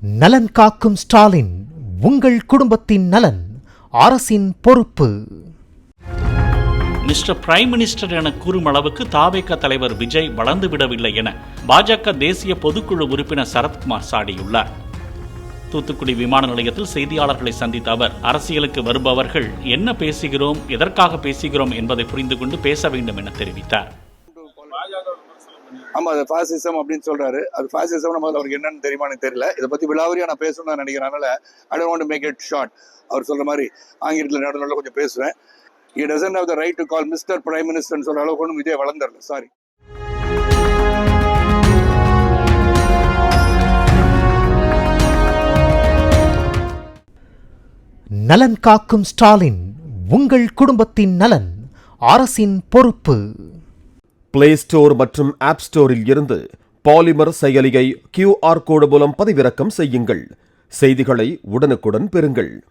நலன் காக்கும் ஸ்டாலின், உங்கள் குடும்பத்தின் நலன் அரசின் பொறுப்பு. மிஸ்டர் பிரைம் மினிஸ்டர் என கூறும் அளவுக்கு தாவேக தலைவர் விஜய் வளர்ந்துவிடவில்லை என பாஜக தேசிய பொதுக்குழு உறுப்பினர் சரத்குமார் சாடியுள்ளார். தூத்துக்குடி விமான நிலையத்தில் செய்தியாளர்களை சந்தித்த அவர், அரசியலுக்கு வருபவர்கள் என்ன பேசுகிறோம், எதற்காக பேசுகிறோம் என்பதை புரிந்து கொண்டு பேச வேண்டும் என தெரிவித்தார். ஆமா, அது பாசிசம் அப்படின்னு சொல்றாரு. அது பாசிசம் அவருக்கு என்னன்னு தெரியுமான்னு தெரியல. இதை பத்தி விலாவரியா நான் பேசணும்னு நினைக்கிறேன். அதனால I don't want to make it short. அவர் சொல்ற மாதிரி ஆங்கிலத்தில் நடுநடுல கொஞ்சம் பேசுவேன். He doesn't have the right to call Mr. Prime Minister ன்னு சொல்ற அளவுக்கு ஒன்றும் விஜய் வளர்ந்துடல. சாரி. நலன் காக்கும் ஸ்டாலின், உங்கள் குடும்பத்தின் நலன் அரசின் பொறுப்பு. பிளே ஸ்டோர் மற்றும் ஆப் ஸ்டோரில் இருந்து பாலிமர் செயலியை QR கோடு மூலம் பதிவிறக்கம் செய்யுங்கள். செய்திகளை உடனுக்குடன் பெறுங்கள்.